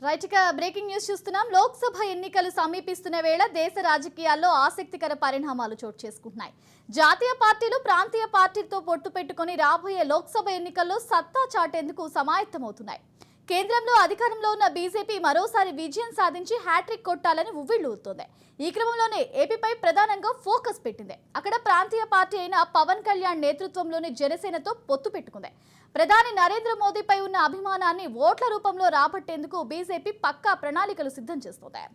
Right ఇక breaking news చూస్తున్నాం. లోక్సభ ఎన్నికలు సమీపిస్తున్న వేళ దేశ రాజకీయాల్లో ఆసక్తికర పరిణామాలు చోటు చేసుకుంటున్నాయి. జాతీయ పార్టీలు ప్రాంతీయ పార్టీలతో పొట్టు పెట్టుకుని రాబోయే లోక్సభ ఎన్నికల్లో సత్తా చాటేందుకు సమాయత్తమవుతున్నాయి. కేంద్రంలో అధికారంలో ఉన్న బీజేపీ మరోసారి విజయం సాధించి హ్యాట్రిక్ కొట్టాలని ఉవ్విళ్లూరుతోంది. ఈ క్రమంలోనే ఏపీపై ప్రధానంగా ఫోకస్ పెట్టింది. అక్కడ ప్రాంతీయ పార్టీ అయిన పవన్ కళ్యాణ్ నేతృత్వంలోని జనసేనతో పొత్తు పెట్టుకుంది. ప్రధాని నరేంద్ర మోదీపై ఉన్న అభిమానాన్ని ఓట్ల రూపంలో రాబట్టేందుకు బీజేపీ పక్కా ప్రణాళికలు సిద్ధం చేస్తోంది.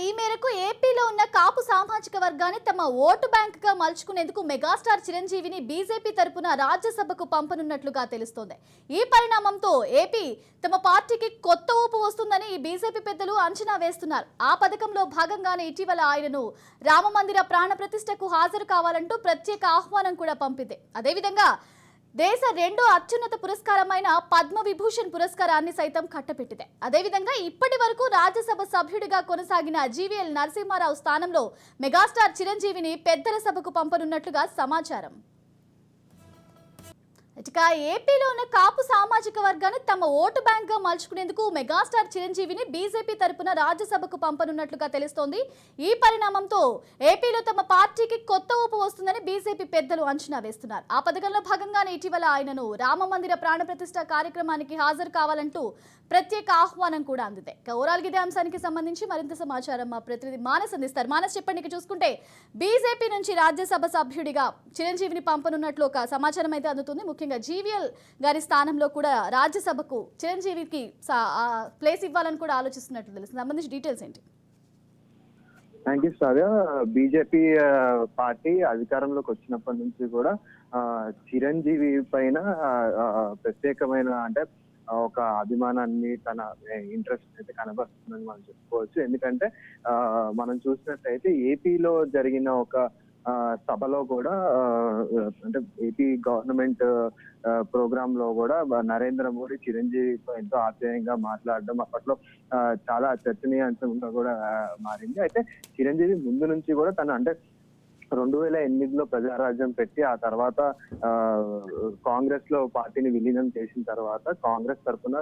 ఈ మేరకు ఏపీలో ఉన్న కాపు సామాజిక వర్గాన్ని తమ ఓటు బ్యాంకుగా మలుచుకునేందుకు మెగాస్టార్ చిరంజీవిని బీజేపీ తరపున రాజ్యసభకు పంపనున్నట్లుగా తెలుస్తోంది. ఈ పరిణామంతో ఏపీ తమ పార్టీకి కొత్త ఊపు వస్తుందని ఈ బీజేపీ పెద్దలు అంచనా వేస్తున్నారు. ఆ పథకంలో భాగంగానే ఇటీవల ఆయనను రామమందిర ప్రాణ ప్రతిష్టకు హాజరు కావాలంటూ ప్రత్యేక ఆహ్వానం కూడా పంపింది. అదేవిధంగా దేశ రెండో అత్యున్నత పురస్కారమైన పద్మవిభూషణ్ పురస్కారాన్ని సైతం కట్టపెట్టింది. అదేవిధంగా ఇప్పటి వరకు రాజ్యసభ సభ్యుడిగా కొనసాగిన జీవీఎల్ నరసింహారావు స్థానంలో మెగాస్టార్ చిరంజీవిని పెద్దల సభకు పంపనున్నట్లుగా సమాచారం. ఇక ఏపీలో ఉన్న కాపు సామాజిక వర్గాన్ని తమ ఓటు బ్యాంక్ గా మలుచుకునేందుకు మెగాస్టార్ చిరంజీవిని బీజేపీ తరపున రాజ్యసభకు పంపనున్నట్లుగా తెలుస్తోంది. ఈ పరిణామంతో ఏపీలో తమ పార్టీకి కొత్త ఊపు వస్తుందని బీజేపీ పెద్దలు అంచనా వేస్తున్నారు. ఆ పథకంలో భాగంగానే ఇటీవల ఆయనను రామమందిర ప్రాణ ప్రతిష్ఠ కార్యక్రమానికి హాజరు కావాలంటూ ప్రత్యేక ఆహ్వానం కూడా అందింది. ఓవరాల్ ఇదే అంశానికి సంబంధించి మరింత సమాచారం మా ప్రతినిధి మానస్ అందిస్తారు. మానస్, చెప్పండి. చూసుకుంటే బీజేపీ నుంచి రాజ్యసభ సభ్యుడిగా చిరంజీవిని పంపనున్నట్లు ఒక సమాచారం అయితే అందుతుంది. ముఖ్యంగా జీవీఎల్ గారి స్థానంలో కూడా రాజ్యసభకు చిరంజీవికి ప్లేస్ ఇవ్వాలని కూడా ఆలోచిస్తున్నట్లు తెలుస్తుంది. సంబంధించి డీటెయిల్స్ ఏంటి? Thank you Shravya. BJP party అధికారంలోకి వచ్చినప్పటి నుంచి కూడా చిరంజీవి పైన ప్రత్యేకమైన అంటే ఒక అభిమానాన్ని, తన ఇంట్రెస్ట్ అయితే కనబరుస్తుందని మనం చెప్పుకోవచ్చు. ఎందుకంటే మనం చూసినట్టయితే ఏపీలో జరిగిన ఒక సభలో కూడా అంటే ఏపీ గవర్నమెంట్ ప్రోగ్రామ్ లో కూడా నరేంద్ర మోడీ చిరంజీవితో ఎంతో ఆప్యాయంగా మాట్లాడడం అప్పట్లో చాలా చర్చనీయాంశంగా కూడా మారింది. అయితే చిరంజీవి ముందు నుంచి కూడా తన అంటే 2008లో ప్రజారాజ్యం పెట్టి ఆ తర్వాత కాంగ్రెస్ లో పార్టీని విలీనం చేసిన తర్వాత కాంగ్రెస్ తరఫున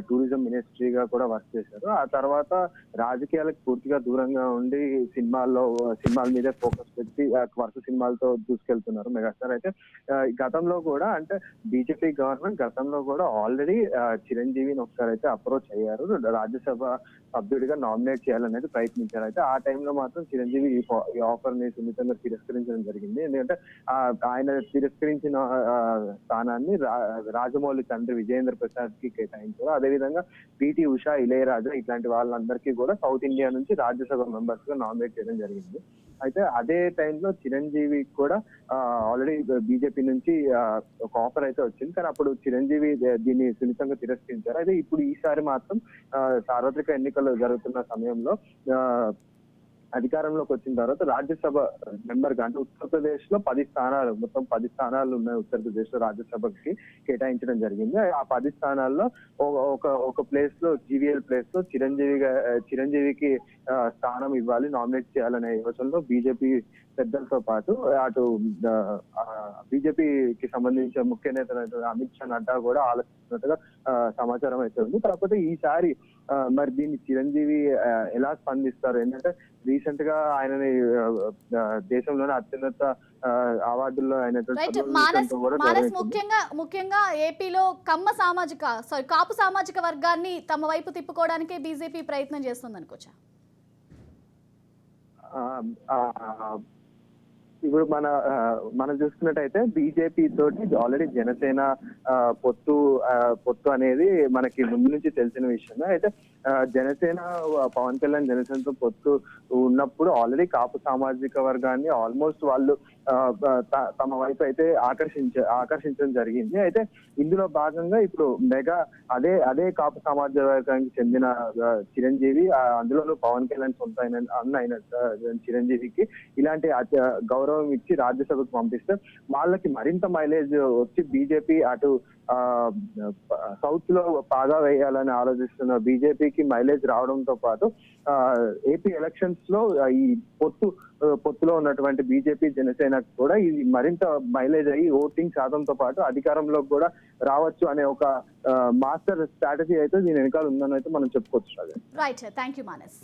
టూరిజం మినిస్ట్రీగా కూడా వర్క్ చేశారు. ఆ తర్వాత రాజకీయాలకు పూర్తిగా దూరంగా ఉండి సినిమాల మీదే ఫోకస్ పెట్టి వరుస సినిమాలతో దూసుకెళ్తున్నారు మెగాస్టార్. అయితే గతంలో కూడా అంటే బీజేపీ గవర్నమెంట్ గతంలో కూడా ఆల్రెడీ చిరంజీవిని ఒకసారి అయితే అప్రోచ్ అయ్యారు, రాజ్యసభ సభ్యుడిగా నామినేట్ చేయాలనేది ప్రయత్నించారు. అయితే ఆ టైంలో మాత్రం చిరంజీవి ఈ ఆఫర్ ని సున్నితంగా తిరస్కరించడం జరిగింది. ఎందుకంటే ఆయన తిరస్కరించిన స్థానాన్ని రాజమౌళి తండ్రి విజయేంద్ర ప్రసాద్ కి కేటాయించారు. అదేవిధంగా పిటి ఉషా, ఇళయరాజా ఇట్లాంటి వాళ్ళందరికీ కూడా సౌత్ ఇండియా నుంచి రాజ్యసభ మెంబర్స్ గా నామినేట్ చేయడం జరిగింది. అయితే అదే టైంలో చిరంజీవి కూడా ఆల్రెడీ బీజేపీ నుంచి ఒక ఆఫర్ అయితే వచ్చింది, కానీ అప్పుడు చిరంజీవి దీన్ని సున్నితంగా తిరస్కరించారు. అయితే ఇప్పుడు ఈసారి మాత్రం సార్వత్రిక ఎన్నికలు జరుగుతున్న సమయంలో అధికారంలోకి వచ్చిన తర్వాత రాజ్యసభ మెంబర్ గా అంటే ఉత్తరప్రదేశ్ లో 10 స్థానాలు, మొత్తం 10 స్థానాలు ఉన్నాయి ఉత్తరప్రదేశ్ లో రాజ్యసభకి కేటాయించడం జరిగింది. ఆ 10 స్థానాల్లో ఒక ప్లేస్ లో జీవీఎల్ ప్లేస్ లో చిరంజీవికి స్థానం ఇవ్వాలి, నామినేట్ చేయాలనే యోచనలో బీజేపీ పెద్దలతో పాటు అటు బీజేపీకి సంబంధించిన ముఖ్య నేత అమిత్ షా, నడ్డా కూడా ఆలోచిస్తున్నట్టుగా సమాచారం అయితే ఉంది. కాకపోతే ఈసారి మరి దీన్ని చిరంజీవి ఎలా స్పందిస్తారు? ఏంటంటే రీసెంట్ గా ఆయనని దేశంలోనే అత్యున్నత అవార్డుల్లో ముఖ్యంగా ఏపీలో కాపు సామాజిక వర్గాన్ని తమ వైపు తిప్పుకోవడానికి బీజేపీ ప్రయత్నం చేస్తుంది అనుకోవచ్చా? ఇప్పుడు మనం చూసుకున్నట్టయితే బీజేపీ తోటి ఆల్రెడీ జనసేన పొత్తు అనేది మనకి ముందు నుంచి తెలిసిన విషయమే. అయితే జనసేన పవన్ కళ్యాణ్ జనసేనతో పొత్తు ఉన్నప్పుడు ఆల్రెడీ కాపు సామాజిక వర్గాన్ని ఆల్మోస్ట్ వాళ్ళు తమ వైపు అయితే ఆకర్షించడం జరిగింది. అయితే ఇందులో భాగంగా ఇప్పుడు మెగా అదే కాపు సామాజిక వర్గానికి చెందిన చిరంజీవి, అందులోనూ పవన్ కళ్యాణ్ సొంత అన్న అయిన చిరంజీవికి ఇలాంటి గౌరవం ఇచ్చి రాజ్యసభకు పంపిస్తే వాళ్ళకి మరింత మైలేజ్ వచ్చి బీజేపీ అటు సౌత్ లో బాగా వేయాలని ఆలోచిస్తున్న బీజేపీకి మైలేజ్ రావడంతో పాటు ఏపీ ఎలక్షన్స్ లో ఈ పొత్తులో ఉన్నటువంటి బీజేపీ జనసేనకు కూడా ఇది మరింత మైలేజ్ అయ్యి ఓటింగ్ శాతంతో పాటు అధికారంలోకి కూడా రావచ్చు అనే ఒక మాస్టర్ స్ట్రాటజీ అయితే దీని వెనకాల ఉందని అయితే మనం చెప్పుకోవచ్చు. Right, thank you Manas.